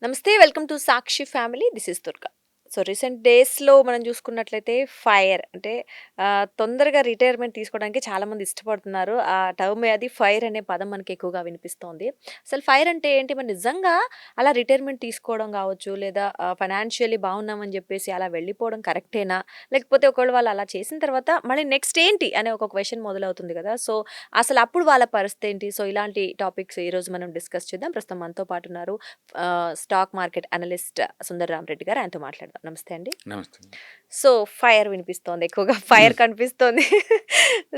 నమస్తే. Welcome to Sakshi family. This is Durga. So, recent డేస్‌లో మనం చూసుకున్నట్లయితే ఫైర్ అంటే తొందరగా రిటైర్మెంట్ తీసుకోవడానికి చాలామంది ఇష్టపడుతున్నారు. ఆ టర్మ్ అది ఫైర్ అనే పదం మనకి ఎక్కువగా వినిపిస్తోంది. అసలు ఫైర్ అంటే ఏంటి? మరి నిజంగా అలా రిటైర్మెంట్ తీసుకోవడం కావచ్చు, లేదా ఫైనాన్షియల్లీ బాగున్నామని చెప్పేసి అలా వెళ్ళిపోవడం కరెక్టేనా? లేకపోతే ఒకవేళ వాళ్ళు అలా చేసిన తర్వాత మళ్ళీ నెక్స్ట్ ఏంటి అనే ఒక క్వెషన్ మొదలవుతుంది కదా! సో, అసలు అప్పుడు వాళ్ళ పరిస్థితి ఏంటి? సో, ఇలాంటి టాపిక్స్ ఈరోజు మనం డిస్కస్ చేద్దాం. ప్రస్తుతం మనతో పాటు ఉన్నారు stock market analyst Sundar Rama Reddy గారు. ఆయనతో మాట్లాడదాం. నమస్తే అండి. నమస్తే. సో, ఫైర్ వినిపిస్తోంది. ఎక్కువగా ఫైర్ కనిపిస్తోంది.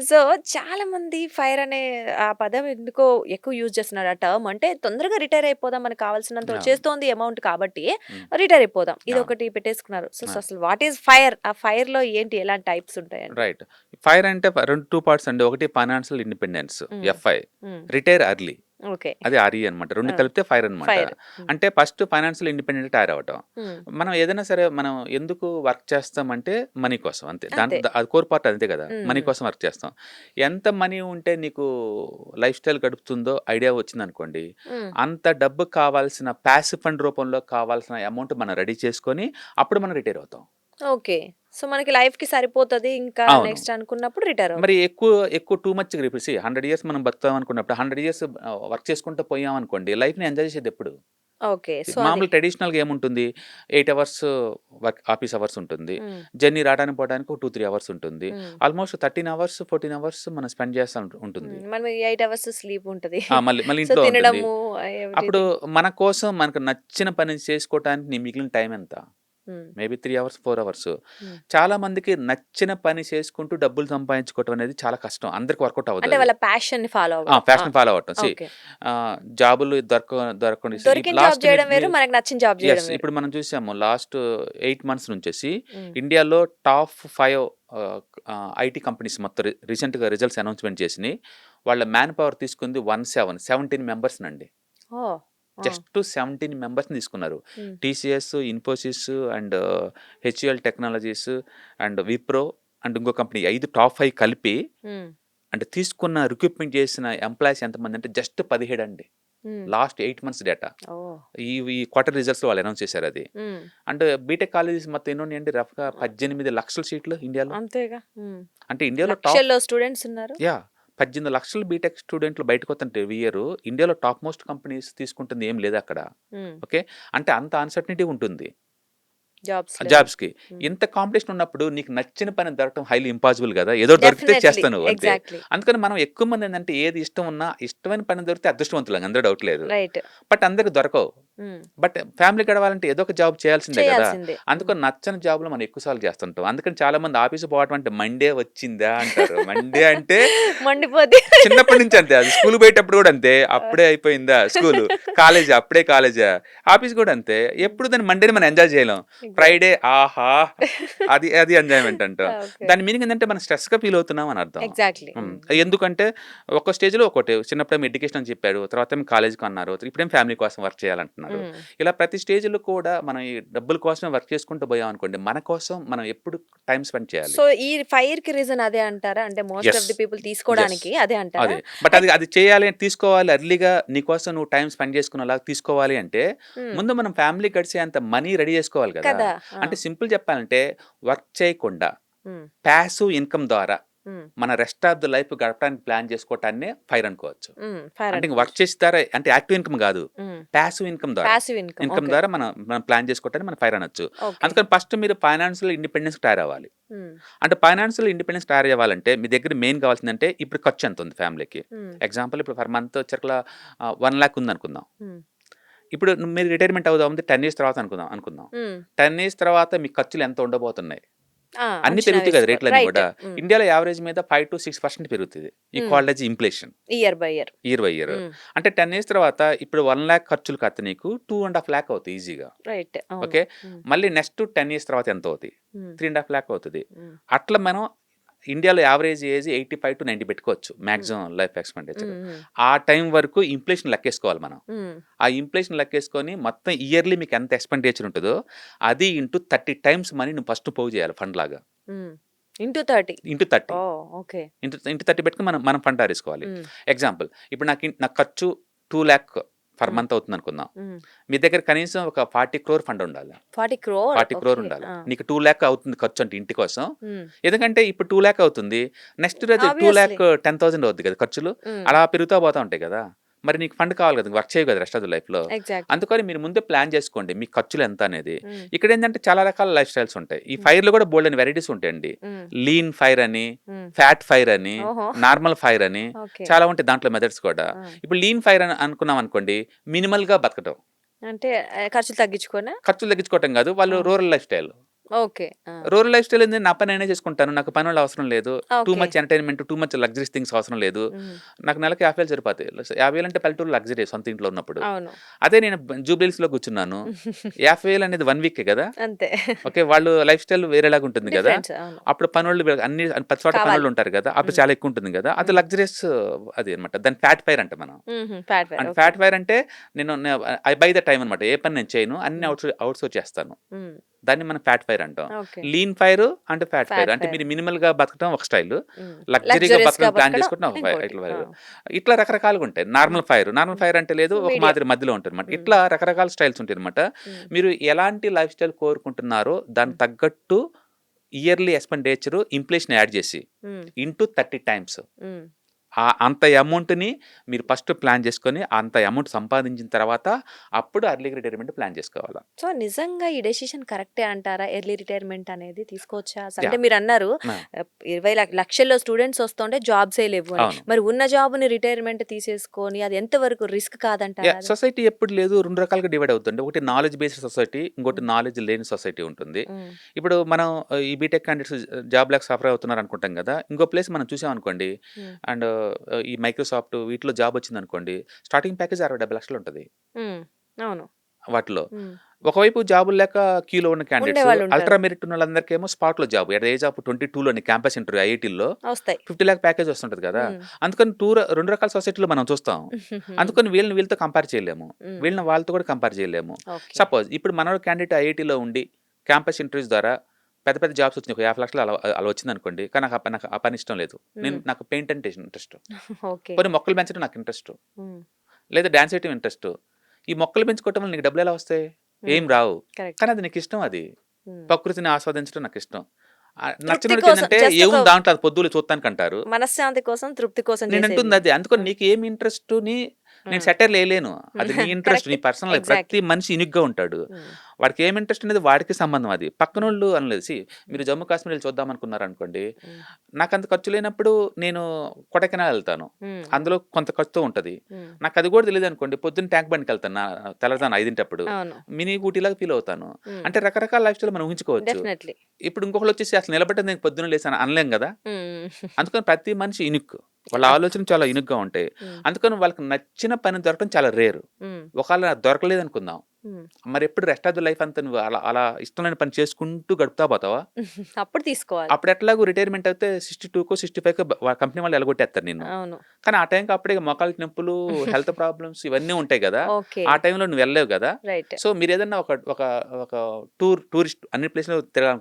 సో, చాలామంది ఫైర్ అనే ఆ పదం ఎందుకో ఎక్కువ యూజ్ చేస్తున్నారు. ఆ టర్మ్ అంటే తొందరగా రిటైర్ అయిపోదాం. మనకు కావాల్సినంత అవును. వచ్చేస్తోంది అమౌంట్ కాబట్టి హ్మ్. రిటైర్ అయిపోదాం. అవును. ఇదొకటి పెట్టేసుకున్నారు. సో, ఆ! సో, అసలు వాట్ ఈస్ ఫైర్? ఆ ఫైర్‌లో ఏంటి? ఎలాంటి టైప్స్ ఉంటాయండి? రైట్. ఫైర్ అంటే 2 పార్ట్స్ అండి. ఒకటి ఫైనాన్షియల్ ఇండిపెండెన్స్ హ్మ్. ఎఫ్ఐ. హ్మ్. Retire early. ఓకే. అది ఆర్ఈ అనమాట. 2 ఆ! కలిపితే ఫైర్ అనమాట. ఫైర్. హ్మ్. అంటే ఫస్ట్ ఫైనాన్షియల్ ఇండిపెండెంట్ తయారవ్వటం. హ్మ్. మనం ఏదైనా సరే మనం ఎందుకు వర్క్ చేస్తామంటే మనీ కోసం అంతే. అంతే. అది కోర్ పార్ట్ అంతే కదా! హ్మ్. మనీ హ్మ్. కోసం వర్క్ చేస్తాం. ఎంత మనీ ఉంటే నీకు లైఫ్ స్టైల్ గడుపుతుందో ఐడియా వచ్చిందనుకోండి, హ్మ్. అంత డబ్బు కావాల్సిన పాసివ్ ఫండ్ రూపంలో కావాల్సిన అమౌంట్ మనం రెడీ చేసుకొని అప్పుడు మనం రిటైర్ అవుతాం. ఓకే. సో, మనకి లైఫ్‌కి సరిపోతది. ఇంకా అవును. నెక్స్ట్ అనుకున్నప్పుడు రిటైర్ మరి అవుతాం. ఎక్కువ టూ మచ్‌గా ఇప్పుడు 100 ఇయర్స్ మనం బతుకుతాం అనుకున్నప్పుడు 100 ఇయర్స్ వర్క్ చేసుకుంటూ పోయామనుకోండి లైఫ్‌ని ఎంజాయ్ చేసేదెప్పుడు? ఓకే. సో, అది. మామూలు ట్రెడిషనల్‌గా ఏముంటుంది? 8 అవర్స్ ఆఫీస్ అవర్స్ ఉంటుంది. హ్మ్. జర్నీ రావడానికి పోవడానికి ఒక 2, 3 అవర్స్ ఉంటుంది. హ్మ్. ఆల్మోస్ట్ 13 అవర్స్, 14 అవర్స్ మనం స్పెండ్ చేస్తా ఉంటుంది. హ్మ్. మనం 8 అవర్స్ స్లీప్ ఉంటది. మళ్ళీ మళ్ళీ సో, ఇంట్లో ఉంటుంది. తినడము అప్పుడు ఎవ్రీథింగ్. మన కోసం మనకు నచ్చిన పని చేసుకోవటానికి నీ మిగిలిన టైం ఎంత? హ్మ్. Maybe 3 hours, 4 hours. హ్మ్. చాలా మందికి నచ్చిన పని చేసుకుంటూ డబ్బులు సంపాదించుకోవటం అనేది చాలా కష్టం. అందరికి వర్కౌట్ అంటే అవ్వదది. వాళ్ళ ప్యాషన్‌ని ఫాలో అవ్వడం. ఆ! ఫ్యాషన్ ఫాలో అవ్వటం. ఓకే. జాబులు దొరకకుండా దొరికిన జాబ్ లాస్ట్ జేయడం మీరు వేరు. మీరు మనకు నచ్చిన జాబ్ యెస్. జేయడం వేరు. ఇప్పుడు మనం చూసాము లాస్ట్ 8 మంత్స్ నుంచేసి హ్మ్. ఇండియాలో టాప్ 5 ఐటీ కంపెనీస్ మొత్తం రీసెంట్‌గా రిజల్ట్స్ అనౌన్స్‌మెంట్ చేసినియి. వాళ్ళ మ్యాన్ పవర్ తీసుకుంది 17 మెంబర్స్‌నండి. ఓహ్! ఆ! జస్ట్ 17 మెంబర్స్‌ని తీసుకున్నారు. హ్మ్. TCS, Infosys and HUL technologies and Wipro and ఇంకో కంపెనీ 5 టాప్ 5 కలిపి హ్మ్. అంటే తీసుకున్న రిక్రూట్‌మెంట్ చేసిన ఎంప్లాయీస్ ఎంతమందంటే జస్ట్ 17 అండి. Hmm. Last 8 months data. Oh! ఈ క్వార్టర్ రిజల్ట్స్‌లో వాళ్ళు అనౌన్స్ చేశారది. హ్మ్. అంటే బీటెక్ కాలేజెస్ మొత్తం ఎన్నున్నాయండి రఫ్‌గా 18,00,000 సీట్లు ఇండియాలో. అంతేగా. హ్మ్. అంటే ఇండియాలో టాప్ లక్షల్లో స్టూడెంట్స్ ఉన్నారు. యాహ్! 18,00,000 బీటెక్ స్టూడెంట్లు బయటకొస్తుంటే ఎవ్రీ ఇయరు ఇండియాలో టాప్ మోస్ట్ కంపెనీస్ తీసుకుంటుంది ఏం లేదక్కడ. హ్మ్. ఓకే. అంటే అంత అన్‌సర్టనిటీ ఉంటుంది. జాబ్స్ లేవు. జాబ్స్‌కి. హ్మ్. ఇంత కాంపిటీషన్ ఉన్నప్పుడు నీకు నచ్చిన పని దొరకడం హైలీ ఇంపాసిబుల్ గదా! ఏదో దొరికితే డెఫినైట్‌లీ. చేస్తావు నువ్వు అంతే. ఎగ్జాక్ట్‌లీ. అందుకని మనం ఎక్కువ మంది ఏందంటే ఏది ఇష్టం ఉన్నా ఇష్టమైన పని దొరికితే అదృష్టవంతులం అందులో డౌట్ లేదు. రైట్. బట్ అందరికి దొరకవు. హ్మ్. బట్ ఫ్యామిలీ గడవాలంటే ఏదో ఒక జాబ్ చేయాల్సిందే గదా! చేయాల్సిందే. హ్మ్. అందుకని నచ్చని జాబ్‌లు మనం ఎక్కువ సార్లు చేస్తుంటాం. అందుకని చాలామంది ఆఫీస్‌కి పోవటం అంటే మండే వచ్చిందా అంటారు. మండే అంటే మండిపోద్ది. చిన్నప్పటి నుంచి అంతే. అది స్కూల్‌కి పోయేటప్పుడు గూడా అంతే. ఆ! అప్పుడే అయిపోయిందా స్కూలు. కాలేజా అప్పుడే కాలేజా. ఆఫీస్ గూడా అంతే. హ్మ్. ఎప్పుడు దాన్ని మండేని మనం ఎంజాయ్ చేయలేం. Friday exactly. ఆహా! అది ఎంజాయ్‌మెంట్ అంటాం. ఓకే. దాని మీనింగ్ ఏందంటే మనం స్ట్రెస్‌గా ఫీల్ అవుతున్నాం అని అర్థం. ఎగ్జాక్ట్‌లీ. హ్మ్. హ్మ్. ఎందుకంటే ఒక్కో స్టేజ్‌లో ఒక్కోటి. చిన్నప్పుడేమో ఎడ్యుకేషన్ అని చెప్పారు. తర్వాతేమో కాలేజ్‌కి అన్నారు. ఇప్పుడేమో ఫ్యామిలీ కోసం వర్క్ చేయాలంటున్నారు. హ్మ్. ఇలా ప్రతి స్టేజ్‌లో కూడా మనం ఈ డబ్బుల కోసమే వర్క్ చేసుకుంటూ పోయామనుకోండి, మన కోసం మనం ఎప్పుడు టైమ్ స్పెండ్ చేయాలి. సో, ఈ ఫైర్‌కి రీజన్ అదే అంటారా? అంటే most yes. Of the people yes. తీసుకోవడానికి అదే అంటారా? అదే. బట్ అయిత్ అది అది చేయాలి తీసుకోవాలి ఎర్లీగా నీకోసం నువ్వు టైమ్ స్పెండ్ చేసుకునేలాగా తీసుకోవాలి అంటే, హ్మ్. ముందు మనం ఫ్యామిలీ గడిచేంత మనీ రెడీ చేసుకోవాలి కదా! కదా! ఆ! అంటే సింపుల్ చెప్పాలంటే వర్క్ చేయకుండా హ్మ్. పాసివ్ ఇన్‌కమ్ ద్వారా హ్మ్. మన రెస్ట్ ఆఫ్ ది లైఫ్ గడపడానికి ప్లాన్ చేసుకోవటాన్నే ఫైర్ అనుకోవచ్చు. హ్మ్. ఫైర్ అంటే ఇంక వర్క్ అనుకోవచ్చు. చేసే ద్వారా అంటే యాక్టివ్ ఇన్‌కమ్ గాదు. హ్మ్. పాసివ్ ఇన్‌కమ్ ద్వారా. Passive income. Income okay. ద్వారా మనం మనం ప్లాన్ చేసుకోవటాన్ని మనం ఫైర్ అనొచ్చు. ఓకే. అందుకని ఫస్ట్ మీరు ఫైనాన్షియల్ ఇండిపెండెన్స్‌కి తయారవ్వాలి. హ్మ్. అంటే ఫైనాన్షియల్ ఇండిపెండెన్స్ తయారవ్వాలంటే మీ దగ్గర మెయిన్ కావాల్సిందంటే ఇప్పుడు ఖర్చు ఎంత ఉంది ఫ్యామిలీకి. హ్మ్. ఎగ్జాంపుల్ ఇప్పుడు పర్ మంత్ చరకల 1,00,000 ఉందనుకుందాం. హ్మ్. ఇప్పుడు మీరు రిటైర్మెంట్ అవుదామంటే 10 ఇయర్స్ తర్వాత అనుకుందాం. హ్మ్. 10 ఇయర్స్ తర్వాత మీ ఖర్చులు ఎంత ఉండబోతున్నాయి? ఆ! అన్నీ అంచనా పెరుగుతాయి కదా! వేసుకోవాలి. రేట్లన్నీ రైట్. గూడా. హ్మ్. ఇండియాలో యావరేజ్ మీద 5-6% పెరుగుతది. ఈ hmm. Called as inflation year by year. Year by year. Hmm. అంటే 10 ఇయర్స్ తర్వాత ఇప్పుడు 1,00,000 ఖర్చులు కాస్త నీకు 2,50,000 అవుతాయి ఈజీగా. రైట్. అవును. ఓకే. హ్మ్. మళ్ళీ నెక్స్ట్ 10 ఇయర్స్ తర్వాత ఎంతవుతాయి? హ్మ్. 3,50,000 అవుతది. హ్మ్. అట్లా మనం ఇండియాలో యావరేజ్ ఏజ్ 85-90 పెట్టుకోవచ్చు. హ్మ్. Maximum life expenditure. హ్మ్. హ్మ్. ఆ టైం వరకు ఇన్‌ఫ్లేషన్ లెక్కేసుకోవాలి మనం. హ్మ్. ఆ ఇన్‌ఫ్లేషన్ లెక్కేసుకొని మొత్తం ఇయర్‌లీ మీకు ఎంత ఎక్స్‌పెండిచర్ ఉంటదో అది ఇంటూ 30 టైమ్స్ మనీ నువ్వు ఫస్ట్ పోగు చేయాలి ఫండ్ లాగా. హ్మ్. ఇంటూ 30. ఇంటూ 30 ఓహ్! ఓకే. ఇంటూ 30 పెట్టుకొని మనం మనం ఫండ్ ఆరేసుకోవాలి. హ్మ్. ఎగ్జాంపుల్ ఇప్పుడు నాకు ఖర్చు 2,00,000 పర్ హ్మ్. మంత్ అవుతుంది అనుకుందాం. హ్మ్. మీ దగ్గర కనీసం ఒక 40 క్రోర్ ఫండ్ ఉండాలి. 40 క్రోర్ 40 క్రోర్ ఓకే. ఉండాలి. ఆ! నీకు 2,00,000 అవుతుంది ఖర్చు అంటే ఇంటి కోసం. హ్మ్. ఎందుకంటే ఇప్పుడు 2,00,000 అవుతుంది. నెక్స్ట్ ఇయర్ అది ఆబ్వియస్లీ. 2,10,000 అవుద్ది కదా ఖర్చులు. హ్మ్. అలా పెరుగుతా పోతా ఉంటాయి కదా! మరి నీకు ఫండ్ కావాలి కదా! వర్క్ చేయవు కదా రెస్ట్ ఆఫ్ ద లైఫ్‌లో. ఎగ్జాక్ట్‌లీ. అందుకని మీరు ముందే ప్లాన్ చేసుకోండి. మీ ఖర్చులు ఎంత అనేది. హ్మ్. ఇక్కడేంటంటే చాలా రకాల లైఫ్ స్టైల్స్ ఉంటాయి. ఈ హ్మ్. ఫైర్‌లో కూడా బోలెడన్ని వెరైటీస్ ఉంటాయండి. హ్మ్. లీన్ ఫైర్ అని, హ్మ్. ఫ్యాట్ ఫైర్ అని, ఓహో! నార్మల్ ఫైర్ అని ఓకే. చాలా ఉంటాయి దాంట్లో మెథడ్స్ కూడా. ఆ! ఇప్పుడు లీన్ ఫైర్ అని అనుకున్నాం అనుకోండి, మినిమల్‌గా బతకటం. అంటే ఖర్చులు తగ్గించుకోనా? ఖర్చులు తగ్గించుకోవటం కాదు. వాళ్ళు ఆ! Rural life style. ఓకే. ఆ! రూరల్ లైఫ్ స్టైల్ ఏంది నా పని నేనే చేసుకుంటాను. నాకు పనోళ్ళు అవసరం లేదు. Two okay. Much entertainment, too much luxuries things అవసరం లేదు. హ్మ్. నాకు నెలకి 50,000 సరిపోతాయి. 50,000 అంటే పల్లెటూరులో లగ్జరీ సొంత ఇంట్లో ఉన్నప్పుడు. అవును. అదే నేను జూబ్లీ హిల్స్‌లో కూర్చున్నాను. 50,000 అనేది 1 వీకే కదా! అంతే. ఓకే. వాళ్ళు లైఫ్ స్టైల్ వేరేలాగా ఉంటుంది కదా! డిఫరెన్స్. అవును. అప్పుడు పనోళ్ళు ప్రతి చోట కావాలి. పనోళ్ళు ఉంటారు కదా! అప్పుడు హ్మ్. చాలా ఎక్కువ ఉంటుంది కదా! అది హ్మ్. లగ్జరియస్ అది అన్నమాట. దాన్ని ఫ్యాట్ ఫైర్ అంటాం మనం. హుహు. Fat fire. And okay. Fat fire అంటే నేను ఐ బై ద టైమ్ అన్నమాట. ఏ పని నేను చేయను. అన్ని హ్మ్. అవుట్‌సోర్స్ చేస్తాను. హ్మ్. దాన్ని మనం ఫ్యాట్ ఫైర్ అంటాం. Okay. Lean fire and fat fire. Fat అంటే ఫైర్. మీరు మినిమల్‌గా బతకడం ఒక స్టైలు. హ్మ్. లగ్జరీగా లగ్జూరియస్‌గా బతకడం ప్లాన్ బతకడం చేసుకుంటే ఒక ఇంకోటి. ఇట్లా ఆ! ఫైర్. ఇట్లా రకరకాలుగా ఉంటాయి. హ్మ్. Normal fire. నార్మల్ హ్మ్. ఫైర్ అంటే లేదు ఒక మీడియం. మాదిరి మధ్యలో ఉంటదన్నమాట. హ్మ్. ఇట్లా రకరకాల స్టైల్స్ ఉంటాయన్నమాట. హ్మ్. మీరు ఎలాంటి లైఫ్ స్టైల్ కోరుకుంటున్నారో దానికి హ్మ్. తగ్గట్టు ఇయర్లీ ఎక్స్‌పెండిచర్ ఇన్‌ఫ్లేషన్ యాడ్ చేసి హ్మ్. Into 30 times. హ్మ్. అంత అమౌంట్‌ని మీరు ఫస్ట్ ప్లాన్ చేసుకొని, అంత అమౌంట్ సంపాదించిన తర్వాత అప్పుడు ఎర్లీ రిటైర్మెంట్ ప్లాన్ చేసుకోవాల. సో, నిజంగా ఈ డెసిషన్ కరెక్టే అంటారా? ఎర్లీ రిటైర్మెంట్ అనేది తీసుకోవచ్చా అసలు? అంటే యాహ్! మీరన్నారు ఆ! 20 లక్షల్లో స్టూడెంట్స్ వస్తుంటే జాబ్సే లేవు అని. అవును. మరి ఉన్న జాబ్‌ని రిటైర్మెంట్ తీసేసుకొని అది ఎంతవరకు రిస్క్ కాదంటారా అది? సొసైటీ ఎప్పుడు లేదు 2 రకాలుగా డివైడ్ అవుతుంది. ఒకటి నాలెడ్జ్ బేస్డ్ సొసైటీ, ఇంకోటి హ్మ్. నాలెడ్జ్ లేని సొసైటీ ఉంటుంది. హ్మ్. ఇప్పుడు మనం ఈ బీటెక్ క్యాండిడేట్స్ జాబ్ లేక సఫర్ అవుతున్నారు అనుకుంటాం గదా! ఇంకో ప్లేస్ మనం చూసామనుకోండి హ్మ్. అండ్ ఈ మైక్రోసాఫ్ట్ వీటిలో జాబ్ వచ్చిందనుకోండి స్టార్టింగ్ ప్యాకేజ్ 60, 70 లక్షలు ఉంటది హ్మ్. అవును. వాటిలో. హ్మ్. ఒకవైపు జాబులు లేక క్యూలో ఉన్న క్యాండిడేట్స్ ఉండేవాళ్ళుంటారు. అల్ట్రా మెరిట్ ఉన్నోళ్ళందరికేమో స్పాట్‌లో job. At the age of 22లోని క్యాంపస్ ఇంటర్వ్యూ ఐఐటీల్లో వస్తాయి. 50,00,000 ప్యాకేజ్ వస్తుంటది కదా! హ్మ్. అందుకని 2 రకాల సొసైటీలు మనం చూస్తాం. హ్మ్. అందుకని వీళ్ళని వీళ్ళతో కంపేర్ చేయలేము. హ్మ్. వీళ్ళని వాళ్ళతో కూడా కంపేర్ చేయలేము. ఓకే. సపోజ్ ఇప్పుడు మనోడు క్యాండిడేట్ ఐఐటీలో ఉండి క్యాంపస్ ఇంటర్వ్యూస్ ద్వారా పెద్ద పెద్ద జాబ్స్ వచ్చినాయి. ఒక 50,00,000 అలా వచ్చిందనుకోండి. కానీ నాకు ఆ పని ఇష్టం లేదు. హ్మ్. నాకు పెయింట్ అంటే ఇంట్రెస్ట్. ఓకే. పోనీ మొక్కలు పెంచడం నాకు ఇంట్రెస్ట్. హ్మ్. లేదా డాన్స్ చేయటం ఇంట్రెస్ట్. ఈ మొక్కలు పెంచుకోవటం వల్ల నీకు డబ్బులెలా వస్తాయి? ఏం హ్మ్. రావు. కరెక్ట్. కానీ అది నీకిష్టం అది. హ్మ్. ప్రకృతిని ఆస్వాదించడం నాకిష్టం. తృప్తి కోసం నచ్చనోడికేందంటే జస్ట్ ఒక ఏముంది దాంట్లో అది పొద్దున్నే చూత్తానికంటారు. మనశ్శాంతి కోసం, తృప్తి కోసం చేసేది. నేనంటుంది అదే. అందుకని ఆ! నీకేమి ఇంట్రెస్టుని ఆ! నేను సెటైర్‌లేయలేను. అది నీ ఇంట్రెస్ట్. కరెక్ట్. నీ పర్సనల్ లైఫ్. ప్రతి ఎగ్జాక్ట్‌లీ. మనిషి యూనిక్‌గా ఉంటాడు. హ్మ్. వాడికేమి ఇంట్రెస్ట్ అనేది వాడికి సంబంధం అది. హ్మ్. పక్కనోళ్ళు అనలేదు. హ్మ్. మీరు జమ్మూ కాశ్మీర్ ఎళ్లి చూద్దామనుకున్నారనుకోండి, హ్మ్. నాకంత ఖర్చు లేనప్పుడు నేను కొడైకెనాల్ ఎళ్తాను. హ్మ్. హ్మ్. అందులో కొంత ఖర్చుతో ఉంటది. హ్మ్. నాకది గూడా తెలీదనుకోండి, పొద్దున్న ట్యాంక్ బండ్‌కెళ్తాను తెల్లవారుజామున 5 అవును. మినీ ఊటీలాగా ఫీల్ అవుతాను. హ్మ్. అంటే రకరకాల లైఫ్ స్టైల్ మనం ఊహించుకోవచ్చు. డెఫినైట్‌లీ. ఇప్పుడు ఇంకొకళ్ళొచ్చేసి అసలు నిలబడ్డ నేను పొద్దున్నే లేసాను అనలేం గదా! హ్మ్. అందుకని ప్రతి మనిషి యూనిక్. వాళ్ళ అఫ్ ఆలోచనలు చాలా కోర్స్. యూనిక్‌గా ఉంటాయి. హ్మ్. అందుకని వాళ్ళకి నచ్చిన పని దొరకడం చాలా రేర్. హ్మ్. ఒకవేళ దొరకలేదనుకుందాం. హ్మ్. మరెప్పుడు రెస్ట్ ఆఫ్ ద లైఫ్ అంతా నువ్వు అలా అలా ఇష్టం లేని పని చేసుకుంటూ గడుపుతా పోతావా? అప్పుడు తీసుకోవాలి. అప్పుడెట్లాగో రిటైర్మెంట్ అయితే 62కో, 65కో కంపెనీ వాళ్ళు ఎలగొట్టేత్తారు నిన్ను. అవును. కానీ ఆ టైంకి అప్పుడే మోకాళ్ళ నొప్పులు, హెల్త్ ప్రాబ్లమ్స్ ఇవన్నీ ఉంటాయి గదా! ఓకే. ఆ టైంలో నువ్వు వెళ్ళలేవు గదా! రైట్. సో, మీరేదన్నా ఒక ఒక ఒక టూరిస్ట్ అన్ని ప్లేస్‌లు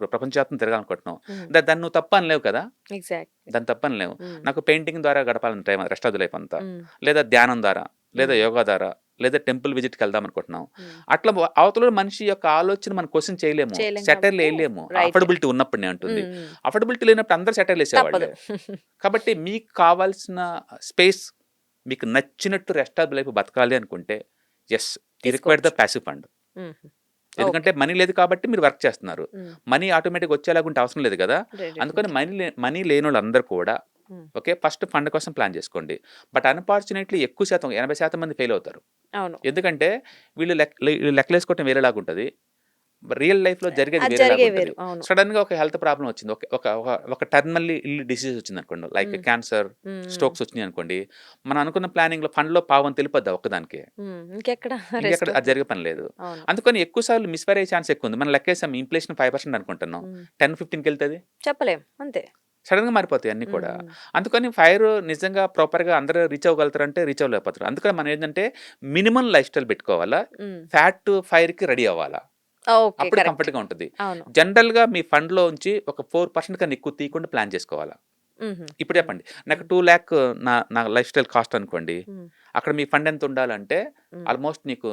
ప్రపంచవ్యాప్తంగా తిరగాలనుకుంటున్నావు. హ్మ్. దాన్ని నువ్వు తప్పు అనలేవు కదా! ఎగ్జాక్ట్‌లీ. దాన్ని తప్పనలేము. హ్మ్. నాకు పెయింటింగ్ ద్వారా గడపాలని time rest of the life అంతా. హ్మ్. లేదా ధ్యానం ద్వారా, లేదా హ్మ్. యోగా ద్వారా, లేదా టెంపుల్ విజిట్‌కెళ్దాం అనుకుంటున్నాం. హ్మ్. అట్లా అవతల మనిషి యొక్క ఆలోచన మనం క్వెషన్ చేయలేము. చేయలేం కాబట్టి సెటైర్‌లేయలేము. రైట్. అఫోర్డబిలిటీ ఉన్నప్పుడు నేనంటుంది. హ్మ్. హ్మ్. అఫోర్డబిలిటీ లేనప్పుడు అందరూ తప్పదు. సెటైర్‌లేసేవాళ్ళే. కాబట్టి మీకు కావాల్సిన స్పేస్ మీకు నచ్చినట్టు రెస్ట్ ఆఫ్ ద లైఫ్ బతకాలి అనుకుంటే యెస్. యూ రిక్వైర్ ద తీసుకోవచ్చు. Passive fund. హుహు. ఓకే. ఎందుకంటే మనీ లేదు కాబట్టి మీరు వర్క్ చేస్తున్నారు. హ్మ్. మనీ ఆటోమేటిక్‌గా వచ్చేలాగుంటే అవసరం లేదు గదా! అందుకని డెఫినెట్‌లీ. మనీ లేనోళ్ళందరూ కూడా హ్మ్. ఓకే. ఫస్ట్ ఫండ్ కోసం ప్లాన్ చేసుకోండి. బట్ అన్‌ఫార్చునేట్‌లీ ఎక్కువ శాతం 80% మంది ఫెయిల్ అవుతారు. అవును. ఎందుకంటే వీళ్ళు లెక్కలేసుకోవటం వేరేలాగుంటది. రియల్ లైఫ్‌లో జరిగేది అది జరిగే వేరేలాగుంటది. వేరు. అవును. సడెన్‌గా ఒక హెల్త్ ప్రాబ్లమ్ వచ్చింది. ఒక ఒక ఒక ఒక టెర్మినల్లీ ఇల్ డిసీజ్ వచ్చిందనుకోండి. లైక్ హ్మ్. క్యాన్సర్, హ్మ్. హ్మ్. స్ట్రోక్స్ వచ్చినాయనుకోండి. మనం అనుకున్న ప్లానింగ్‌లో ఫండ్‌లో పావంతు ఎళ్ళిపోద్ది ఆ ఒక్కదానికే. హ్మ్. ఇంకెక్కడ ఇంకెక్కడ రెస్ట్ అది జరిగే పని లేదు. అవును. అందుకని ఎక్కువ సార్లు మిస్‌ఫైర్ అయ్యే ఛాన్స్ ఎక్కువుంది. మనం లెక్కేసాం ఇన్‌ఫ్లేషన్ 5% అనుకుంటున్నాం. హ్మ్. 10, 15కెళ్తది. చెప్పలేం. అంతే. సడెన్‌గా మారిపోతాయి అన్నీ హ్మ్. కూడా. హ్మ్. అందుకని ఫైర్ నిజంగా ప్రాపర్‌గా అందరూ రీచ్ అవ్వగలుగుతారంటే రీచ్ అవ్వలేకపోతారు. అందుకని మనం ఏందంటే మినిమమ్ లైఫ్ స్టైల్ పెట్టుకోవాలా. హ్మ్. ఫ్యాట్ ఫైర్‌కి రెడీ అవ్వాలా. ఓకే. అప్పుడు కరెక్ట్. కంఫర్ట్‌గా ఉంటది. అవును. జనరల్‌గా మీ ఫండ్‌లో ఉంచి ఒక 4% కన్నా ఎక్కువ తీయకుండా ప్లాన్ చేసుకోవాలా. హుహు. ఇప్పుడు చెప్పండి. నాకు 2,00,000 నా లైఫ్ స్టైల్ కాస్ట్ అనుకోండి. హ్మ్. అక్కడ మీ ఫండ్ ఎంత ఉండాలంటే హ్మ్. ఆల్మోస్ట్ నీకు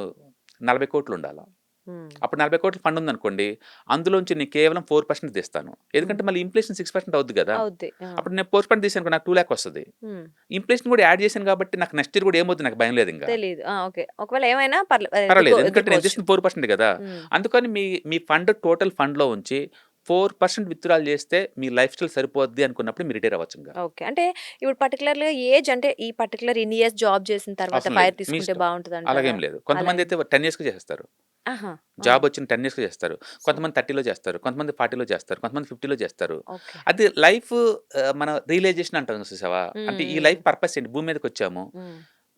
40,00,00,000 ఉండాల. హ్మ్. అప్పుడు 40,00,00,000 ఫండ్ ఉందనుకోండి. అందులోంచి నేను కేవలం 4% తీస్తాను. హ్మ్. ఎందుకంటే మళ్ళీ ఇన్‌ఫ్లేషన్ 6% అవుద్ది గదా! అవుద్ది. ఆ! అప్పుడు నేను 4% తీసాననుకో నాకు 2,00,000 వస్తది. హ్మ్. ఇన్‌ఫ్లేషన్ కూడా యాడ్ చేశాను కాబట్టి నాకు నెక్స్ట్ ఇయర్ కూడా ఏమవుద్ది నాకు భయం లేదింక. తెలీదు. ఆ! ఓకే. ఒకవేళ ఏమైనా పర్వాలేదు. ఎందుకంటే నేను ఎదుర్కోవచ్చు. తీసింది 4% గదా! హ్మ్. అందుకని మీ మీ ఫండ్ టోటల్ ఫండ్‌లో ఉంచి 4% విత్‌డ్రాల్ చేస్తే మీ లైఫ్ స్టైల్ సరిపోద్ది అనుకున్నప్పుడు మీరు రిటైర్ అవ్వచ్చింక. ఓకే. అంటే ఇప్పుడు పర్టిక్యులర్‌గా ఏజ్ అంటే ఈ పర్టిక్యులర్ ఇన్ని ఇయర్స్ జాబ్ చేసిన తర్వాత అవసరం లేదు. ఫైర్ మీ తీసుకుంటే ఇష్టం. బావుంటదంటారా? అలాగేం లేదు. అలా ఏం కొంతమందైతే 10 ఇయర్స్‌కి చేసేస్తారు. ఆహా! ఆ! జాబ్ వచ్చిన 10 ఇయర్స్‌లో చేస్తారు. సో కొంతమంది 30లో చేస్తారు. కొంతమంది 40లో చేస్తారు. కొంతమంది 50లో చేస్తారు. ఓకే. అది లైఫ్ మన రియలైజేషన్ అంటాం చూసావా? హ్మ్. అంటే ఈ హ్మ్. లైఫ్ పర్పస్ ఏంటి? భూమి మీదకొచ్చాము. హ్మ్.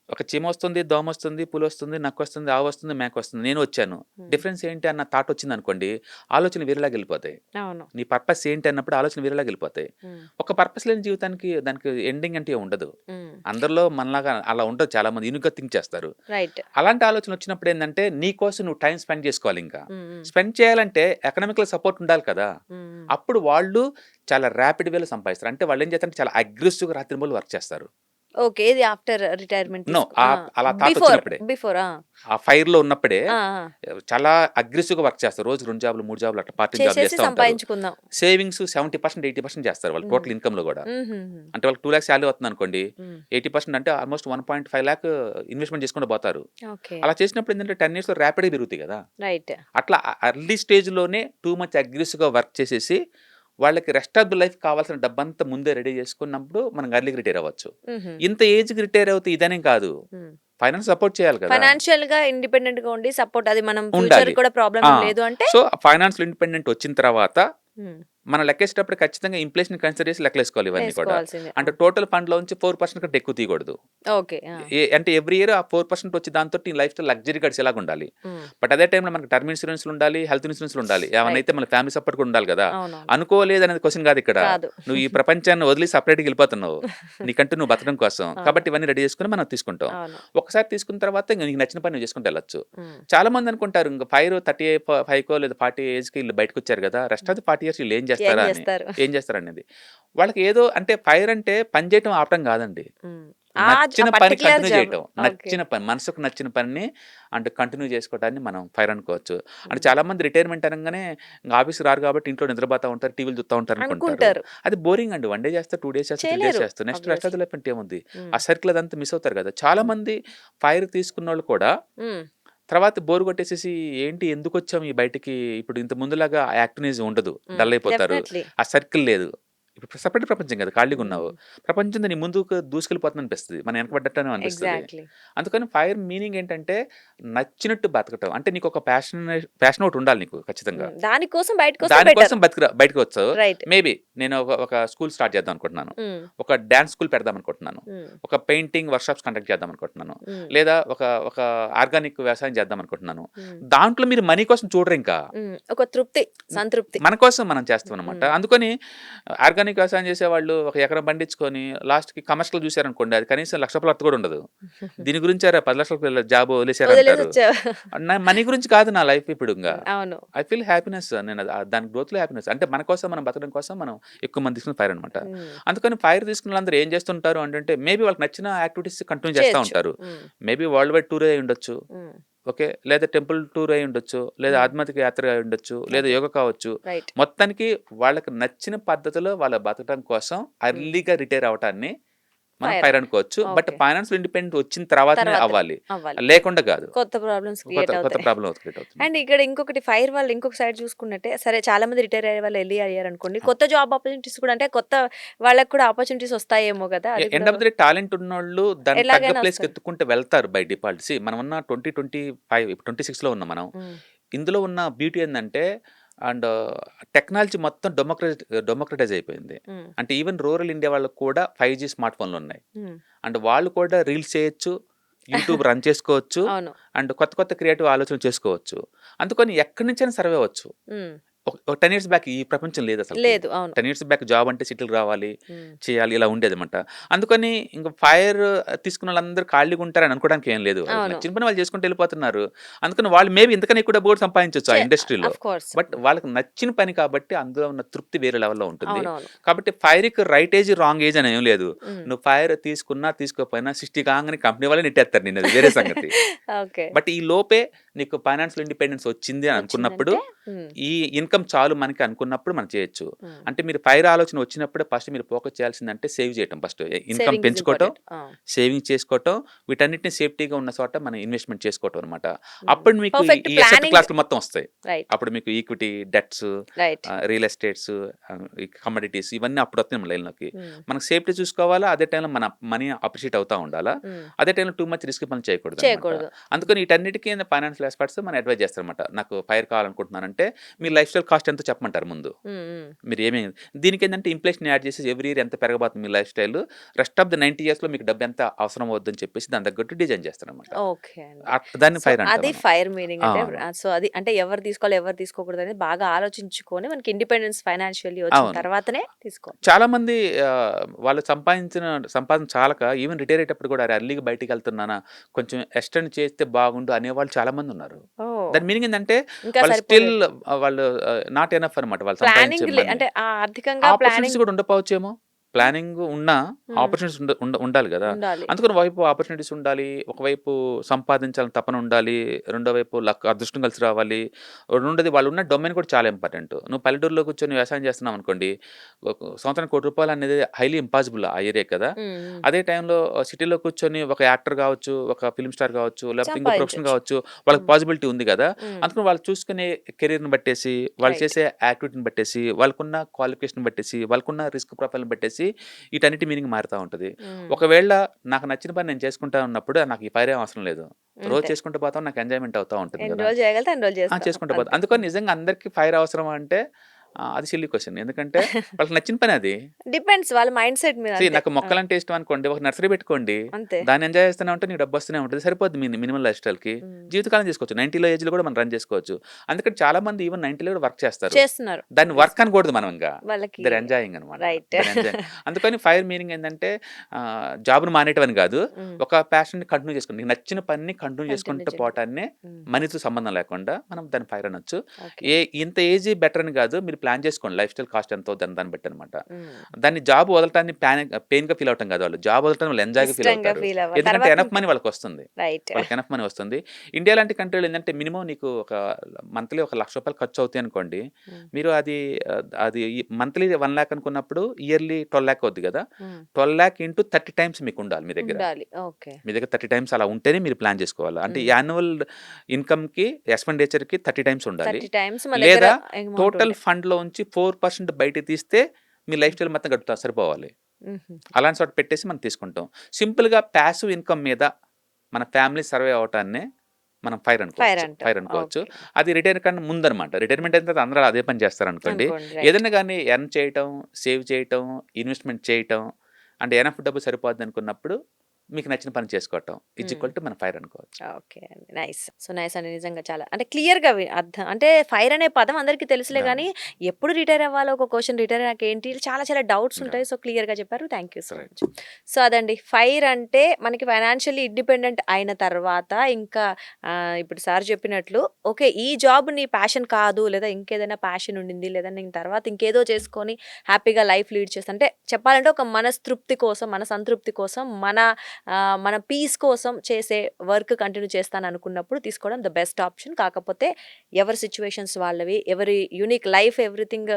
ఒక చీమొస్తుంది, దోమొస్తుంది, పులొస్తుంది, నక్కొస్తుంది, ఆవొస్తుంది, మేకొస్తుంది. నేను వచ్చాను. హ్మ్. డిఫరెన్స్ ఏంటి అన్న థాట్ వచ్చిందనుకోండి, ఆలోచనలు వేరేలాగెళ్ళిపోతాయి. అవును. నీ పర్పస్ ఏంటి అన్నప్పుడు ఆలోచనలు వేరేలాగెళ్ళిపోతాయి. హ్మ్. ఒక పర్పస్ లేని జీవితానికి దానికి ఎండింగ్ అంటే ఉండదు. హ్మ్. అందరిలో మనలాగా అలా ఉండదు చాలామంది. యూనిక్‌గా థింక్ చేస్తారు. రైట్. అలాంటి ఆలోచనొచ్చినప్పుడు ఏందంటే, నీ కోసం నువ్వు టైమ్ స్పెండ్ చేసుకోవాలింకా. హ్మ్. హ్మ్. స్పెండ్ చేయాలంటే ఎకనామికల్ సపోర్ట్ ఉండాలి కదా! హ్మ్. హ్మ్. అప్పుడు వాళ్ళు చాలా ర్యాపిడ్ వేలో సంపాదిస్తారు. అంటే వాళ్ళేం చేస్తారంటే చాలా అగ్రెసివ్‌గా రాత్రింబవళ్ళు వర్క్ చేస్తారు. ఓకే. ఇది ఆఫ్టర్ రిటైర్మెంట్ నో. ఆ! అలా థాట్ బిఫోర్, వచ్చినప్పుడే. బిఫోర్ ఆ! ఆ ఫైర్‌లో ఉన్నప్పుడే ఆ! ఆ! చాలా అగ్రెసివ్‌గా వర్క్ చేస్తారు. రోజుకి 2 జాబ్‌లు, 3 జాబ్‌లు అట్లా పార్ట్ టైమ్ జాబ్‌లు చేసేసి చేస్తా ఉంటారు. సంపాదించుకుందాం. సేవింగ్స్ 70%, 80% చేస్తారు వాళ్ళు హ్మ్. టోటల్ ఇన్‌కమ్‌లో గూడా. హుహుహు. అంటే వాళ్ళకి 2,00,000 సాలరీ వస్తుందనుకోండి. హ్మ్. 80% అంటే ఆల్‌మోస్ట్ 1.5 లాక్ ఇన్వెస్ట్‌మెంట్ చేసుకుంటూ పోతారు. ఓకే. అలా చేసినప్పుడు ఏందంటే 10 ఇయర్స్‌లో ర్యాపిడ్‌గా పెరుగుతాయి గదా! రైట్. అట్లా అర్లీ స్టేజ్‌లోనే టూ మచ్ అగ్రెసివ్‌గా వర్క్ చేసేసి, వాళ్ళకి రెస్ట్ ఆఫ్ ది లైఫ్ కావాల్సిన డబ్బంతా ముందే రెడీ చేసుకున్నప్పుడు మనం ఎర్లీ‌గా రిటైర్ అవ్వచ్చు. హుహు. ఇంత ఏజ్‌కి రిటైర్ అవుతే ఇదనేం కాదు. హ్మ్. ఫైనాన్స్ సపోర్ట్ చేయాలి కదా! ఫైనాన్షియల్‌గా ఇండిపెండెంట్‌గా ఉండి సపోర్ట్ అది మనం ఫ్యూచర్ ఉండాలి. కూడా ప్రాబ్లమ్ ఆ! ఏం లేదు అంటే సో, ఫైనాన్షియల్ ఇండిపెండెంట్ వచ్చిన తర్వాత హ్మ్. మనం లెక్కేసేటప్పుడు ఖచ్చితంగా ఇన్‌ఫ్లేషన్ కన్సిడర్ చేసి లెక్కలేసుకోవాలి ఇవన్నీ కూడా. వేసుకోవాల్సిందే. అంటే ఆ! టోటల్ ఫండ్‌లోంచి 4% కంటే ఎక్కువ తీయకూడదు. ఓకే. ఆ! అంటే ఎవ్రీ ఇయర్ ఆ 4% వచ్చే దాంతోటి నీ లైఫ్ స్టైల్ లగ్జరీ గడిచేలాగుండాలి. హ్మ్. బట్ అదే టైమ్‌లో మనకు టర్మ్ ఇన్స్యూరెన్స్‌లుండాలి, హెల్త్ ఇన్స్యూరెన్స్‌లుండాలి. ఏమన్నా అయితే రైట్. మళ్ళీ ఫ్యామిలీ సపోర్ట్ కూడా ఉండాలి గదా! అవునవును. అనుకోలేదనేది క్వెషన్ కాదిక్కడ. కాదు. నువ్వు ఈ ప్రపంచాన్ని వదిలి సెపరేట్‌గా ఎళ్ళిపోతున్నావు. నీకంటూ నువ్వు బతకడం కోసం. అవును. కాబట్టి ఇవన్నీ రెడీ చేసుకొని మనం తీసుకుంటాం. అవును. ఒకసారి తీసుకున్న తర్వాత ఇంక నీకు నచ్చిన పని నువ్వు చేసుకుంటూ ఎళ్ళొచ్చు. హ్మ్. చాలా మంది అనుకుంటారు ఇంక 5కో లేదా 40 ఏజ్‌కి ఈళ్ళు బయటకొచ్చారు గదా! రెస్ట్ ఆఫ్ ది 40 ఇయర్స్ ఈళ్ళేం ఏం చేస్తారా అని. జేస్తారు? ఏం చేస్తారనేది. వాళ్ళకి ఏదో అంటే ఫైర్ అంటే పని చేయటం ఆపటం గాదండి. హ్మ్. ఆ నచ్చిన పని పర్టిక్యులర్ కంటిన్యూ జాబ్. చేయటం. ఓకే. నచ్చిన పని. మనసుకు నచ్చిన పనిని అంటే కంటిన్యూ చేసుకోవటాన్ని మనం ఫైర్ అనుకోవచ్చు. అంటే హ్మ్. చాలామంది రిటైర్మెంట్ అనంగానే ఇంగ ఆఫీస్‌కి రారు కాబట్టి ఇంట్లో నిద్రపోతా ఉంటారు. టీవీలు చూస్తా ఉంటారనుకుంటారు. అనుకుంటారు. అది బోరింగ్ అండి. 1 డే చేస్తారు, 2 డేస్ చేస్తారు, 3 డేస్ చేయలేరు. చేస్తారు. Next rest of obviously. The life అంటే ఏముంది? హ్మ్. ఆ సర్కిల్ అదంతా మిస్ అవుతారు కదా! హ్మ్. చాలామంది ఫైర్ తీసుకున్నోళ్ళు కూడా హ్మ్. తర్వాత బోర్ కొట్టేసేసి ఏంటి ఎందుకొచ్చాం ఈ బయటికి? ఇప్పుడు ఇంత ముందులాగా యాక్టివ్‌నెస్ ఉండదు. హ్మ్. డల్ అయిపోతారు. డెఫినైట్‌లీ. ఆ సర్కిల్ లేదు. ఇప్పుడు సెపరేట్ ప్రపంచం కదా! ఖాళీగున్నావు. హ్మ్. ప్రపంచంతో నీ ముందుకు దూసుకెళ్ళిపోతుందనిపిస్తది. మనం వెనకబడ్డట్టనే అనిపిస్తది. ఎగ్జాక్ట్‌లీ. అందుకని ఫైర్ మీనింగ్ ఏంటంటే నచ్చినట్టు బతకటం. అంటే నీకొక ప్యాషన్ ఒకటుండాలి నీకు ఖచ్చితంగా. హ్మ్. దానికోసం బయటకొస్తే బెటర్. దానికోసం బయటకొచ్చావు. రైట్. మేబీ నేను ఒక స్కూల్ స్టార్ట్ చేద్దాం అనుకుంటున్నాను. హ్మ్. ఒక డాన్స్ స్కూల్ పెడదామనుకుంటున్నాను. హ్మ్. ఒక పెయింటింగ్ వర్క్‌షాప్స్ కండక్ట్ చేద్దామనుకుంటున్నాను. హ్మ్. లేదా ఒక ఆర్గానిక్ వ్యవసాయం చేద్దామనుకుంటున్నాను. హ్మ్. దాంట్లో మీరు మనీ కోసం చూడరింకా. హ్మ్. ఒక తృప్తి, సంతృప్తి. మన కోసం మనం చేస్తామనమాట. హ్మ్. అందుకని ఆర్గానిక్ వ్యవసాయం చేసేవాళ్ళు ఒక ఎకరం పండించుకొని లాస్ట్‌కి కమర్షియల్ చూసారనుకోండి అది కనీసం రూ. 1,00,000 అర్త్ కూడా ఉండదు. దీని గురించారా 10,00,000 జాబ్ వదిలేసారంటారు. వదిలేసొచ్చావు. నా మనీ గురించి కాదు నా లైఫ్ ఇప్పుడింగ. హ్మ్. అవును. I feel happiness. నేను దాని గ్రోత్‌లో హ్యాపీనెస్. అంటే మన కోసం మనం బతకడం కోసం మనం ఎక్కువ మంది తీసుకున్న ఫైర్ అనమాట. హ్మ్. అందుకని ఫైర్ తీసుకున్న వాళ్ళందరూ ఏం చేస్తుంటారు అంటే మేబీ వాళ్ళకి నచ్చిన యాక్టివిటీస్ కంటిన్యూ చేస్తా చేయొచ్చు. ఉంటారు. హ్మ్. మేబీ వరల్డ్ వైడ్ టూర్ అయ్యి ఉండొచ్చు. హ్మ్. ఓకే. లేదా టెంపుల్ టూర్ అయ్యి ఉండొచ్చు. లేదా హ్మ్. ఆధ్యాత్మిక యాత్ర అయి ఉండొచ్చు. లేదా ఓకే. యోగా కావచ్చు. రైట్. మొత్తానికి వాళ్ళకి నచ్చిన పద్ధతిలో వాళ్ళు బతకడం కోసం హ్మ్. ఎర్లీగా రిటైర్ అవ్వటాన్ని మనం ఫైర్. ఫైర్ అనుకోవచ్చు. But okay. ఫైనాన్షియల్ ఇండిపెండెంట్ వచ్చిన తర్వాతనే తర్వాతనే అవ్వాలి. అవ్వాలి. లేకుండా గాదు. కొత్త ప్రాబ్లమ్స్ కొత్త క్రియేట్ కొత్త అవుతాయి. ప్రాబ్లమ్ క్రియేట్ అవుతుంది. అండ్ ఇక్కడ ఇంకొకటి ఫైర్ వాళ్ళు ఇంకొక సైడ్ చూసుకున్నట్టే సరే చాలా మంది రిటైర్ అయ్యే వాళ్ళు ఎళ్లి అయ్యారనుకోండి. ఆ! కొత్త జాబ్ ఆపర్చునిటీస్ కూడా అంటే కొత్త వాళ్ళకి కూడా ఆపర్చునిటీస్ వస్తాయేమో గదా! అది ఎండ్ కూడా ఆఫ్ ది డే టాలెంట్ ఉన్నోళ్ళు దానికి తగ్గ ఎలాగైనా ప్లేస్‌కి వస్తారు. ఎత్తుక్కుంటూ వెళ్తారు బై డిఫాల్ట్. మనమున్న 2025 ఇప్పుడు 26లో ఉన్నాం మనం. హ్మ్. ఇందులో ఉన్న బ్యూటీ ఏందంటే అండ్ టెక్నాలజీ మొత్తం డెమోక్రటైజ్ అయిపోయింది. హ్మ్. అంటే ఈవెన్ రూరల్ ఇండియా వాళ్ళకి కూడా 5జీ స్మార్ట్ ఫోన్‌లున్నాయి. హ్మ్. అండ్ వాళ్ళు కూడా రీల్స్ చేయొచ్చు. యూట్యూబ్ రన్ చేసుకోవచ్చు. అవును. అండ్ కొత్త కొత్త క్రియేటివ్ ఆలోచనలు చేసుకోవచ్చు. అందుకని ఎక్కడి నుంచైనా సర్వే అవ్వచ్చు. హ్మ్. ఒక 10 ఇయర్స్ బ్యాక్ ఈ ప్రపంచం లేదు అసలు. లేదు. అవును. 10 ఇయర్స్ బ్యాక్ జాబ్ అంటే సిటీకి రావాలి, హ్మ్. చేయాలి ఇలా ఉండేదన్నమాట. అందుకని ఇంక ఫైర్ తీసుకున్న వాళ్ళందరూ ఖాళీగా ఉంటారని అనుకోవడానికి ఏం లేదు. వాళ్ళకి అవును. నచ్చిన పని వాళ్ళు చేసుకుంటూ వెళ్ళిపోతున్నారు. అందుకని వాళ్ళు మేబీ ఇంతకన్నా ఎక్కువ డబ్బు కూడా సంపాదించొచ్చు ఆ ఇండస్ట్రీలో. Of course. బట్ వాళ్ళకి నచ్చిన పని కాబట్టి అందులో ఉన్న తృప్తి వేరే లెవెల్‌లో ఉంటుంది. అవునవును. కాబట్టి ఫైర్‌కి రైట్ ఏజ్, రాంగ్ ఏజ్ అని ఏం లేదు. హ్మ్. నువ్వు ఫైర్ తీసుకున్నా, తీసుకోకపోయినా 60 కాగానే కంపెనీ వాళ్ళే నెట్టేస్తారు నిన్ను. అది వేరే సంగతి. ఓకే. బట్ ఈ లోపే నీకు ఫైనాన్షియల్ ఇండిపెండెన్స్ వచ్చింది అని అనుకున్నప్పుడు, వచ్చిందంటే హ్మ్. ఈ ఇన్‌కమ్ చాలు మనకి అనుకున్నప్పుడు మనం చేయొచ్చు. హ్మ్. అంటే మీరు ఫైర్ ఆలోచన వచ్చినప్పుడే ఫస్ట్ మీరు ఫోకస్ చేయాల్సిందంటే సేవ్ చేయటం ఫస్ట్. ఇన్‌కమ్ సేవింగ్ ఈజ్ పెంచుకోవటం, ఇంపార్టెంట్. ఆ! సేవింగ్ చేసుకోవటం, వీటన్నిటిని సేఫ్టీగా ఉన్న చోట మనం ఇన్వెస్ట్‌మెంట్ చేసుకోవటం అనమాట. హ్మ్. అప్పుడు మీకు పర్ఫెక్ట్ ఈ అసెట్ ప్లానింగ్. క్లాస్‌లు మొత్తం వస్తాయి. రైట్. అప్పుడు మీకు equity, debts, right. Real estates, ఈ కమోడిటీస్ ఇవన్నీ అప్పుడు వస్తాయి మన లైన్‌లోకి. హ్మ్. మనకు సేఫ్టీ చూసుకోవాలా, అదే టైంలో మన మనీ అప్రిషియేట్ అవుతా ఉండాలా. హ్మ్. అదే టైంలో టూ మచ్ రిస్క్ పనులు చేయకూడదనమాట. చేయకూడదు. అందుకని వీటన్నిటికి ఫైనాన్షియల్ ఎక్స్పర్ట్స్ మనం అడ్వైజ్ చేస్తారనమాట. నాకు ఫైర్ కావాలనుకుంటున్నానంటే మీ లైఫ్ స్టైల్ కాస్ట్ ఎంతో చెప్పమంటారు ముందు. హ్మ్. హ్మ్. మీరు ఏమేమి దీనికేందంటే ఇన్‌ఫ్లేషన్ యాడ్ చేసి ఎవ్రీ ఇయర్ ఎంత పెరగబోతుంది మీ lifestyle, rest of the 90 ఇయర్స్‌లో మీకు డబ్బు ఎంత అవసరం అవుద్దని చెప్పేసి దాని తగ్గట్టు డిజైన్ చేస్తారనమాట. ఓకే అండి. దాన్ని సో, ఫైర్ అంటాం అది మనం. ఫైర్ మీనింగ్ అంటే అవును. సో, అది అంటే ఎవరు తీసుకోవాలి, ఎవరు తీసుకోకూడదనేది బాగా ఆలోచించుకొని మనకి ఇండిపెండెన్స్ ఫైనాన్షియల్లీ వచ్చిన అవును. తర్వాతనే తీసుకోవాలి. చాలామంది వాళ్ళు సంపాదన చాలక ఈవెన్ రిటైర్ అయ్యేటప్పుడు కూడా అరే ఎర్లీగా బయటికెళ్తున్నానా, కొంచెం ఎక్స్టెండ్ చేస్తే బాగుండు అనేవాళ్ళు చాలామందున్నారు. ఓహ్! దాని మీనింగ్ ఏందంటే ఇంకా వాళ్ళు స్టిల్ సరిపోలేదు. వాళ్ళు హ్మ్. నాట్ ఎనఫ్ అనమాట వాళ్ళు సంపాదించే ప్లానింగ్ మనీ. అంటే ఆర్థికంగా ఆపర్చునిటీస్ ప్లానింగ్. కూడా ఉండకపోవచ్చేమో. హ్మ్. ప్లానింగ్ ఉన్నా హ్మ్. ఆపర్చునిటీస్ ఉండాలి గదా! ఉండాలి. అందుకని ఒకవైపు ఆపర్చునిటీస్ ఉండాలి. ఒకవైపు సంపాదించాలని తపన ఉండాలి. రెండో వైపు అదృష్టం కలిసి రావాలి. రెండోది వాళ్ళున్న డొమైన్ కూడా చాలా ఇంపార్టెంట్. నువ్వు పల్లెటూరులో కూర్చొని వ్యవసాయం చేస్తున్నావనుకోండి, ఒక సంవత్సరానికి ₹1,00,00,000 అనేది హైలీ ఇంపాసిబుల్ ఆ ఏరియా కదా! హ్మ్. హ్మ్. అదే టైంలో సిటీలో కూర్చొని ఒక యాక్టర్ గావచ్చు, ఒక ఫిల్మ్ స్టార్ గావచ్చు, లేకపోతే ఇంకో ప్రొఫెషన్ సంపాదించొచ్చు. గావచ్చు, వాళ్ళకి హ్మ్. పాజిబిలిటీ ఉంది గదా! హ్మ్. అందుకని వాళ్ళు చూసుకునే కెరియర్‌ని బట్టేసి, వాళ్ళు రైట్. చేసే యాక్టివిటీని బట్టేసి, వాళ్ళకున్న క్వాలిఫికేషన్ బట్టేసి, వాళ్ళకున్న రిస్క్ ప్రొఫైల్‌ని బట్టేసి వీటన్నిటి మీనింగ్ మారుతా ఉంటది. హ్మ్. ఒకవేళ నాకు నచ్చిన పని నేను చేసుకుంటా ఉన్నప్పుడు నాకు ఈ ఫైర్ ఏం అవసరం లేదు. రోజు అంతే. చేసుకుంటూ పోతాం. నాకు ఎంజాయ్‌మెంట్ అవుతా ఉంటుంది ఎన్ని గదా! రోజులు చేయగలిగితే అన్ని రోజులు చేస్తాం. చేసుకుంటూ పోతాం. అంతే. అందుకని నిజంగా అందరికి ఫైర్ అవసరమా అంటే అది సిల్లీ క్వెషన్. ఎందుకంటే వాళ్ళకి నచ్చిన పని అది. డిపెండ్స్ వాళ్ళ మైండ్ సెట్ మీద అంతే. నాకు ఆ! మొక్కలంటే ఇష్టం అనుకోండి. ఒక నర్సరీ పెట్టుకోండి. అంతే. దాన్ని ఎంజాయ్ చేస్తూనే ఉంటే నీకు డబ్బొస్తూనే ఉంటది. సరిపోద్ది మినిమమ్ లైఫ్ స్టైల్‌కి. హ్మ్. జీవితకాలం చేసుకోవచ్చు. 90లో ఏజ్‌లో కూడా మనం రన్ చేసుకోవచ్చు. అందుకని చాలా మంది ఈవెన్ 90లో కూడా వర్క్ చేస్తారు. చేస్తున్నారు. దాన్ని వర్క్ ఆబ్వియస్‌లీ. అనకూడదు మనం ఇంగ. వాళ్ళకి దే ఆర్ ఎంజాయింగ్ అనమాట. రైట్. They are enjoying. అందుకని ఫైర్ మీనింగ్ ఏందంటే జాబ్‌ని మానేయటం అని కాదు. హ్మ్. ఒక ప్యాషన్‌ని కంటిన్యూ చేసుకోండి. నీకు నచ్చిన పనిని కంటిన్యూ కంటిన్యూ చేసుకుంటూ చేయండి. పోవటాన్నే హ్మ్. మనీతో సంబంధం లేకుండా మనం దాన్ని ఫైర్ అనొచ్చు. ఓకే. ఇంత ఏజ్ బెటర్ అని కాదు. మీరు ప్లాన్ చేసుకోండి. లైఫ్ స్టైల్ కాస్ట్ ఎంతో దాన్ని బట్టి అనమాట. హ్మ్. దాన్ని జాబ్ వదలటాన్ని పెయిన్‌గా ఫీల్ అవ్వటం కాదు వాళ్ళు. జాబ్ వదలటాన్ని వాళ్ళు ఎంజాయ్‌గా ఫీల్ ఇష్టంగా అవుతారు. ఫీల్ అవ్వాలి. ఎందుకంటే తర్వాత ఎనఫ్ ఇంకా మనీ వాళ్ళకొస్తుంది. రైట్. వాళ్ళకి ఎనఫ్ మనీ వస్తుంది. ఇండియా లాంటి కంట్రీలో ఏందంటే మినిమమ్ నీకు ఒక మంత్లీ ఒక ₹1,00,000 ఖర్చు అవుతాయి అనుకోండి. హ్మ్. మీరు అది మంత్లీ 1,00,000 అనుకున్నప్పుడు ఇయర్‌లీ 12,00,000 అవుద్ది కదా! హ్మ్. 12,00,000 ఇంటూ 30 టైమ్స్ మీకుండాలి మీ దగ్గర. ఉండాలి. ఓకే. మీ దగ్గర 30 టైమ్స్ అలా ఉంటేనే మీరు ప్లాన్ చేసుకోవాలి. అంటే హ్మ్. యాన్యువల్ ఇన్‌కమ్‌కి ఎక్స్‌పెండిచర్‌కి 30 టైమ్స్ ఉండాలి. 30 టైమ్స్ మన దగ్గర లేదా అమౌంట్ టోటల్ ఉంటే. ఫండ్‌లో ఉంచి 4% బయటికి తీస్తే మీ లైఫ్ స్టైల్ మొత్తం సరిపోవాలి. హుహు. అలాంటి చోట పెట్టేసి మనం తీసుకుంటాం. సింపుల్‌గా పాసివ్ ఇన్‌కమ్ మీద మన ఫ్యామిలీ సర్వైవ్ అవ్వటాన్నే మనం ఫైర్ ఫైర్ అనుకోవచ్చు. అంటాం. ఫైర్ అనుకోవచ్చు. ఓకే. అది రిటైర్ కన్నా ముందనమాట. రిటైర్మెంట్ అయిన తర్వాత అందరూ అదే పని చేస్తారనుకోండి. అనుకోండి. రైట్. ఏదైనా గాని ఎర్న్ చేయటం, సేవ్ చేయటం, ఇన్వెస్ట్‌మెంట్ చేయటం అంటే ఎనఫ్ డబ్బు సరిపోద్దనుకున్నప్పుడు మీకు నచ్చిన పని చేసుకోవటం. హ్మ్. మన ఫైర్ అనుకోవచ్చు. ఓకే అండి. నైస్. సో, నైస్ అండి. నిజంగా చాలా అంటే క్లియర్‌గా అర్థం అంటే ఫైర్ అనే పదం అందరికీ తెలుసులే గానీ, అవును. ఎప్పుడు రిటైర్ అవ్వాలో ఒక క్వెషన్ రిటైర్ అయ్యాక ఏంటి చాలా చాలా డౌట్స్ ఉంటాయి. అవును. సో, క్లియర్‌గా చెప్పారు. Thank you so correct. Much. So, అదండి. ఫైర్ అంటే మనకి ఫైనాన్షియల్లీ ఇండిపెండెంట్ అయిన తర్వాత ఇంకా ఇప్పుడు సార్ చెప్పినట్లు ఓకే. ఈ జాబ్ నీ ప్యాషన్ కాదు లేదా ఇంకేదైనా ప్యాషన్ ఉండింది లేదా నేను తర్వాత ఇంకేదో చేసుకొని హ్యాపీగా లైఫ్ లీడ్ చేస్తా అంటే చెప్పాలంటే ఒక మనస్తృప్తి కోసం, మన సంతృప్తి కోసం మన పీస్ కోసం చేసే వర్క్ కంటిన్యూ చేస్తాననుకున్నప్పుడు తీసుకోవడం ద బెస్ట్ ఆప్షన్. కాకపోతే ఎవరి సిట్యుయేషన్స్ వాళ్ళవి, ఎవరి యూనిక్ లైఫ్ ఎవ్రీథింగ్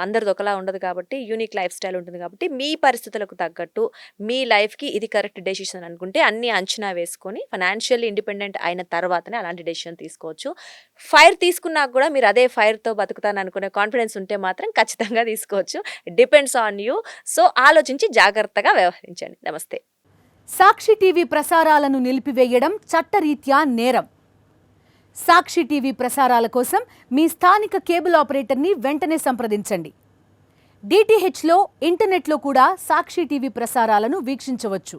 అందరిది ఒకలా ఉండదు కాబట్టి యూనిక్ లైఫ్ స్టైల్ ఉంటుంది కాబట్టి మీ పరిస్థితులకు తగ్గట్టు మీ లైఫ్‌కి ఇది కరెక్ట్ డెసిషన్ అనుకుంటే అన్నీ అంచనా వేసుకొని ఫైనాన్షియల్లీ ఇండిపెండెంట్ అయిన తర్వాతనే అలాంటి డెసిషన్ తీసుకోవచ్చు. ఫైర్ తీసుకున్నా కూడా మీరు అదే ఫైర్‌తో బతుకుతాననుకునే కాన్ఫిడెన్స్ ఉంటే మాత్రం ఖచ్చితంగా తీసుకోవచ్చు. Depends on you. సో, ఆలోచించి జాగ్రత్తగా వ్యవహరించండి. నమస్తే. సాక్షి టీవీ ప్రసారాలను నిలిపివేయడం చట్టరీత్యా నేరం. సాక్షి టీవీ ప్రసారాల కోసం మీ స్థానిక కేబుల్ ఆపరేటర్ని వెంటనే సంప్రదించండి. డిటిహెచ్లో, ఇంటర్నెట్లో కూడా సాక్షి టీవీ ప్రసారాలను వీక్షించవచ్చు.